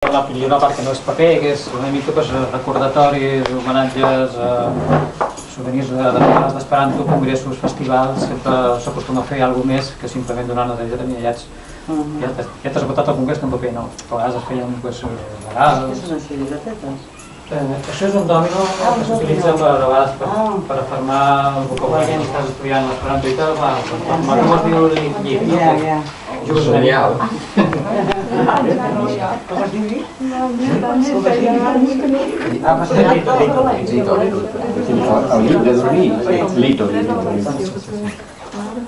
Hi ha una part que no és paper, que és una mica recordatoris, homenatges, souvenirs de vegades d'Esperanto, congressos, festivals. Sempre s'acostuma a fer alguna més que simplement donar una targeta de bitllets. Ja t'has esgotat el congrés en paper, no? A vegades es feien regals. Què són això, llibretetes? Això és un dòmino que s'utilitza a vegades per afermar el vocabulari que estàs estudiant l'Esperanto i tal. Com es diu el llibre? Genial. Com es diu llibre? Lito.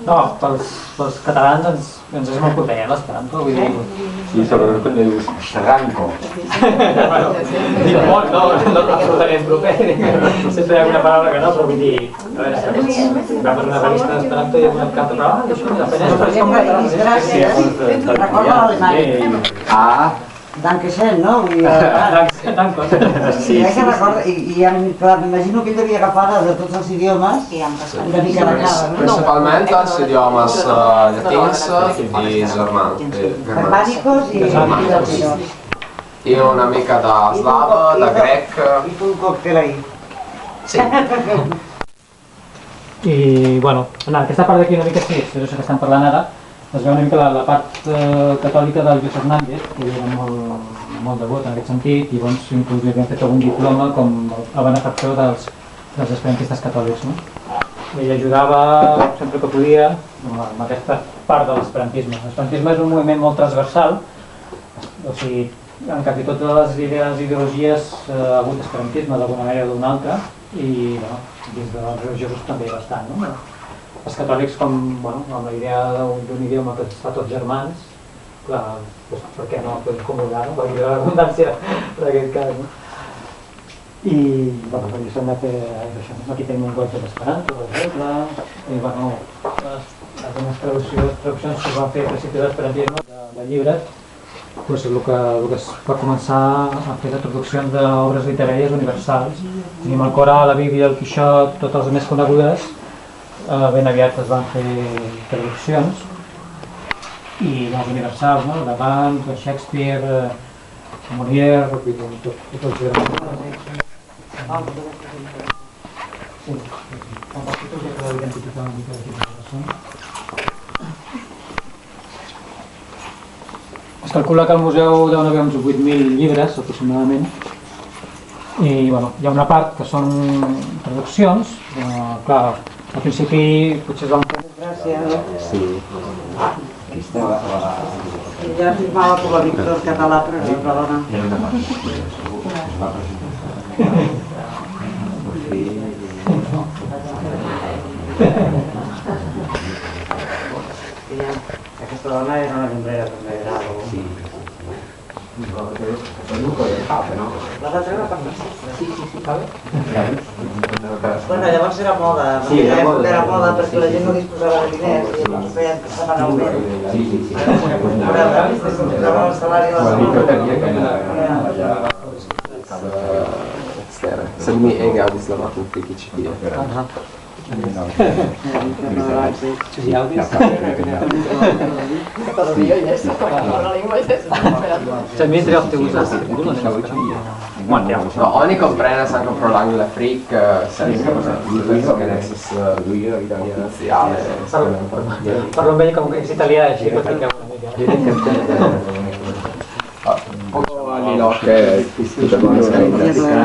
No, pels catalans ens és molt proper, l'Esperanto, vull dir... Sí, sobretot quan dius xerranco. Dic molt, no absolutament proper, sempre hi ha una paraula que no, però vull dir... A veure, va per una revista d'Esperanto i una cap de prova, i això, Recorda l'alemany. Dankeschön, no? Danko. Sí, que recorda, i m'imagino que ell devia agafar de tots els idiomes una mica de cada, no? Principalment els idiomes llatins i Germànicos i latinos. I una mica d'eslava, de grec... I tu un còctel ahí. Sí. I, bueno, aquesta part d'aquí una mica sí, és això que estem parlant ara. Es veu una mica la part catòlica del Lluís Hernández, que era molt devot en aquest sentit, i llavors inclús li havien fet algun diploma com a benefactor dels esperantistes catòlics. Ell ajudava sempre que podia amb aquesta part de l'esperantisme. L'esperantisme és un moviment molt transversal, o sigui, en quasi totes les ideologies ha hagut esperantisme d'alguna manera o d'una altra, i dins dels religiosos també bastant. Els catòlics, amb la idea d'un idioma que fa tots germans, clar, per què no podem comulgar, per dir la redundància d'aquest cas. I, jo s'han de fer això. Aquí tenim un goig d'Esperanto, per exemple, i, les traduccions que es van fer a principi de l'esperantisme de llibres, el que es va començar a fer de traduccions d'obres literàries universals. Tenim el Corà, la Bíblia, el Quixot, totes les més conegudes. Ben aviat es van fer traduccions i els universals, de Gant, Shakespeare, Molière, tot el llibre. Sí, amb els títols ja cal identificar una mica de quines són. Es calcula que al museu deuen haver uns 8.000 llibres, aproximadament, i hi ha una part que són traduccions, clar, al principi potser es van fer... Gràcies. Sí. Ja firmava com a Víctor català, però és una dona. Aquesta dona era una cambrera també, era algo. Sí. La va treure per les sí, bueno, llavors era moda, era moda perquè la gent no disposava de diners i llavors feien setmanalment. Cobrava el salari de la setmana. Sedmi Gaudis la Matuffi kicsit ilyen. Così Audis? Cioè, mentre ho usato il culo Oni comprende anche un prolungo la freak, penso che nel senso iniziale. Parlo meglio comunque in italiano, ci pratichiamo una Un po' all'inocchio è difficile,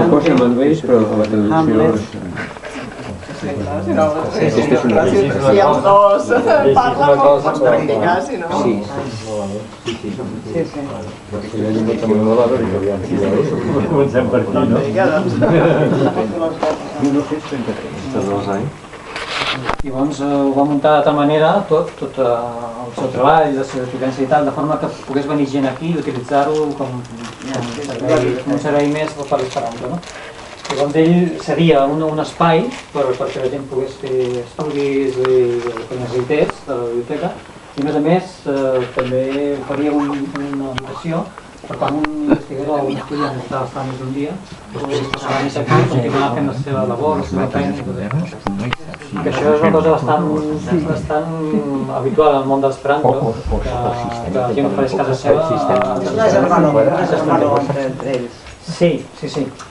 forse non vedi però la traduzione. Sí, els dos parlen molt pots practicar, si no... Sí. Comencem per aquí, no? Llavors ho va muntar de tal manera, tot el seu treball, la seva eficiència i tal, de forma que pogués venir gent aquí i utilitzar-ho com un servei més per l'Esperanto. Llavors ell seria un espai perquè la gent pogués fer estudis i que necessités de la biblioteca i a més també oferia una habitació però quan un investigador o un estudiant està més d'un dia, doncs aquí continuar fent la seva labor, la seva feina i tot això. Que això és una cosa bastant habitual en el món de l'esperanto, que la gent ofereix casa seva. No és hermano entre ells. Sí.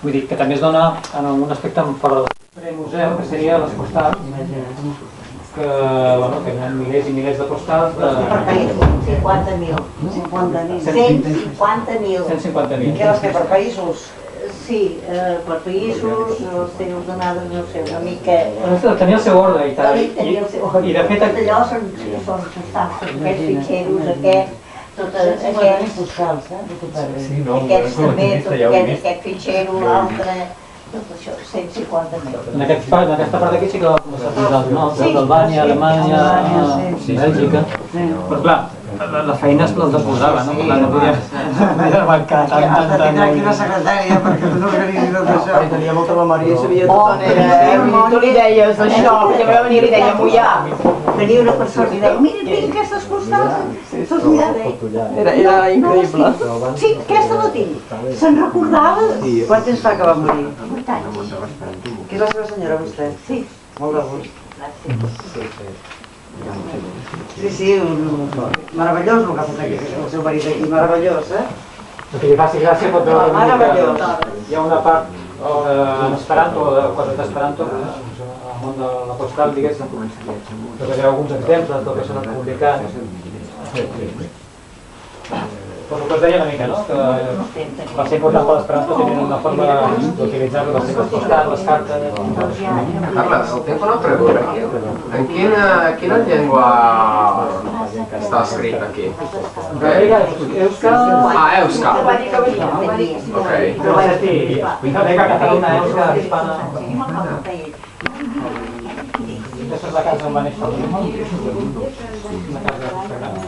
Vull dir que també es dona en un aspecte fora del museu, que seria les postals, que hi ha milers i milers de postals de... Per països, 50.000. 150.000. 150.000. Què les té per països? Sí, per països, els teus donades, no sé, una mica... Tenia el seu ordre i tal, i de fet... Tot allò són aquests fitxeros, aquests, aquests postals, aquests també, tot aquest fitxero, l'altre... Tot això, 150.000. En aquesta part d'aquí sí que va començar a posar els noms, d'Albània, Alemanya, Bèlgica. Però clar, la feina es la desbordava, no? Per tant, no podia abarcar tant. Has de tindre aquí una secretària perquè tu no organitzis tot això. Tenia molta memòria i sabia tot on era. Tu li deies això, perquè va venir i li deia mullar. Venia una persona i deia, mira, tinc aquestes postals. Se'ls mirava. Era increïble. Sí, aquesta la tinc. Se'n recordava? Quant temps fa que va morir? 8 anys. Que és la seva senyora, vostè? Sí. Molt de gust. Sí, meravellós el que ha fet aquí, el seu marit aquí, meravellós, El que li faci gràcia pot veure meravellós. que hi ha una part en esperanto, o de coses d'esperanto, al món de la postal, diguéssim, que hi ha alguns exemples del que s'ha anat publicant. Però el que us deia una mica, no? Que va ser important per l'esperanto tenir una forma d'utilitzar les seves postals, les cartes... Carles, tinc una pregunta. En quina llengua està escrit aquí? Euskal... Euskal. Ok. Però va dir, Biblioteca Catalana, Euskal, Hispana... Aquesta és la casa on va néixer el Ramon. Una casa sagrada.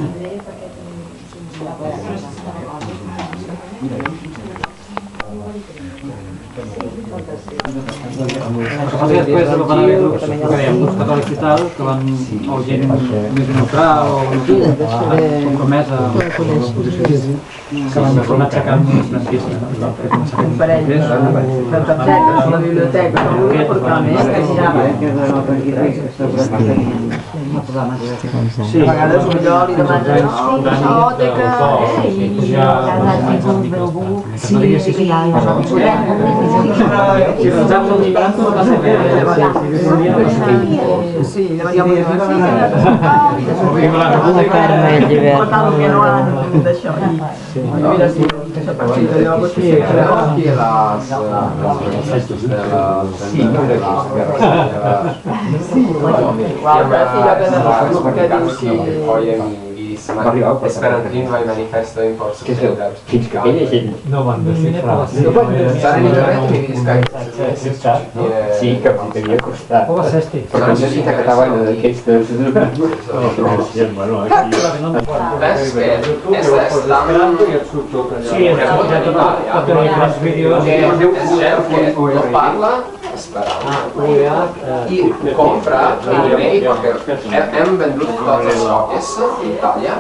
Després van haver grups catòlics i tal, que van, o gent més neutral o compromesa, que van tornar a aixecar un esperantista. Un parell de biblioteques, a la biblioteca, perquè a més que girava. Sí, A vegades millor li demanen biblioteca, si pensaves en l'esperanto no passa res. sí, demanaríem una Portava que no han d'això. Mira, sí, a partir d'allò Aquí las restos de Esperantino ai manifesto in corso. Fins que aquella gent no van desxifrar. Stare in internet mi disca. Sí, que devia costar. Com va ser, Esti? Però necessita que treballa d'aquestes... Bueno, aquí... Ves que esta és tan... Sí, tot els vídeos... És gent que no parla esperanto i compra l'email perquè hem vendut totes les còpies a Itàlia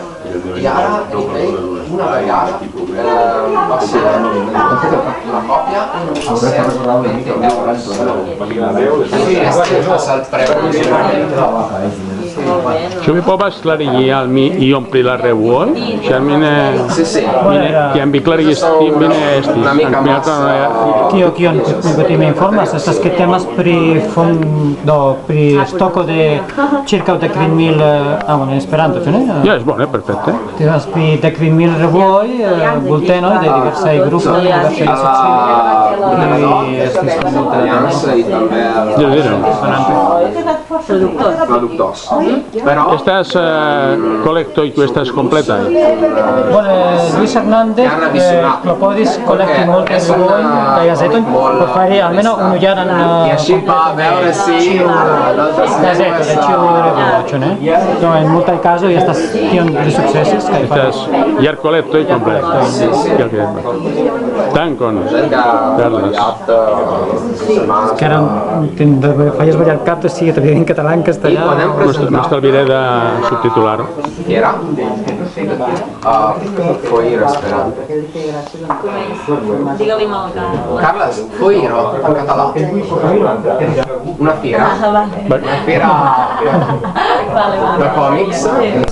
i ara una vegada va ser la còpia a 120 euros. I este és el preu. Això mi può esclarire al mi i ompli la revuoi? Cioè almeno Sì. che ambi clarighi bene esti. Kion ti mi informas, estas que temas pri stoko de circa 10.000 en Esperanto, ĉu ne? Ja, és bona, perfecte. Temas pri 10.000 revuoj, bultenoj de diversaj grupoj, diversaj Traductors. Però Estas colectoj estas completaj. Bone, Luis Hernández klopodis kolekti multajn revuojn kaj gazetojn por fari almeno unu jaran així va veure si gazeto de ĉiu revuo, ĉu ne? Do en multaj kazoj estas tiom li sukcesis kaj Estas jarkolektoj kompletaj. Dankon, Carles. que eran, falles variar captos, sí, que te piden català, en castellà... M'estalviaré de subtitular-ho. Era? Foiro esperant. Digue-li amb el cap. Carles, Foiro, en català. Una fiera. Una fiera de còmics.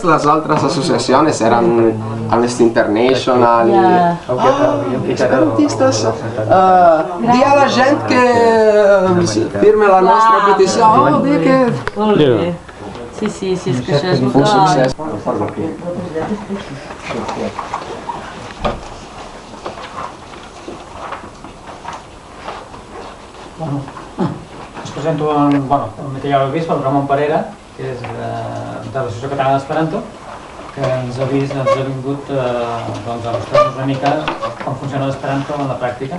Les altres associacions eren Amnesty International y esperantistas. Di a la gent que firme la nostra petició. Di que... Molt bé. Sí, és que això és un succés. Us presento el material vist pel Ramon Parera, que és de l'Associació Catalana d'Esperanto, que ens ha vingut a mostrar-nos una mica com funciona l'Esperanto en la pràctica.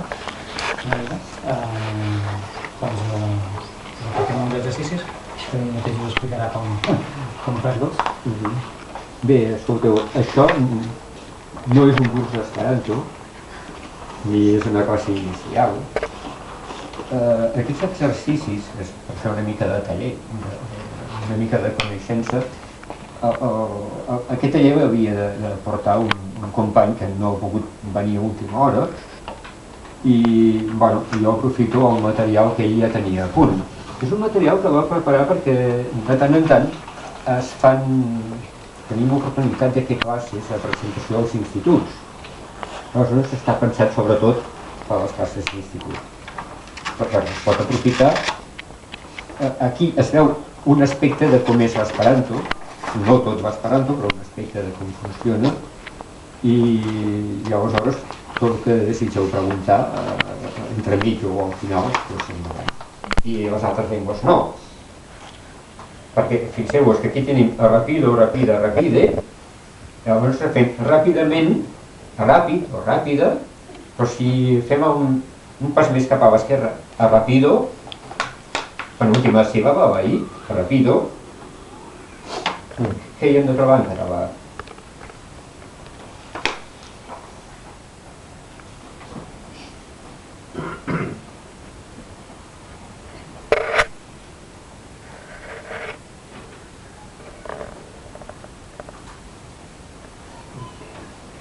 Fem uns exercicis que ell mateix us explicarà com fer-los. Bé, escolteu, això no és un curs d'Esperanto, ni és una classe inicial. Aquests exercicis, per fer una mica de taller, una mica de coneixença, aquest taller havia de portar un company que no ha pogut venir a última hora i jo aprofito el material que ell ja tenia a punt. És un material que va preparar perquè de tant en tant tenim oportunitat de fer classes de presentació als instituts. Aleshores està pensat sobretot per a les classes d'institut. Perquè es pot aprofitar. Aquí es veu un aspecte de com és l'Esperanto, no tot l'Esperanto, però un aspecte de com funciona, i aleshores tot el que desitgeu preguntar entremig o al final, i les altres llengües no. Perquè fixeu-vos que aquí tenim rapido, rapida, rapide, llavors fem ràpidament, ràpid o ràpida, però si fem un pas més cap a l'esquerra, a rapido, penúltima síl·laba, va ahí, rapido, què hi hem de trobar encara, va?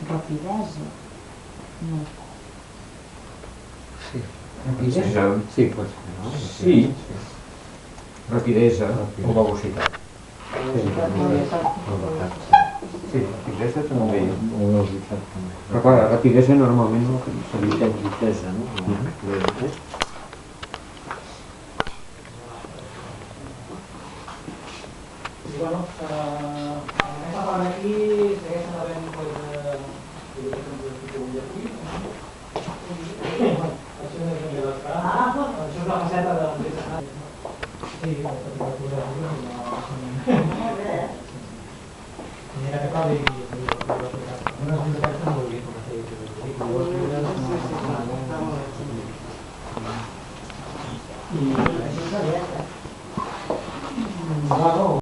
Rapidesa. No. Sí, rapidesa. Sí, pot ser, no? Sí. Rapidesa o velocitat. Sí, rapidesa també. Però clar, la rapidesa normalment no seria rapidesa, no? Bueno, aquesta part d'aquí segueixen havent això és la faceta de l'empresa. Sí, mira que cal i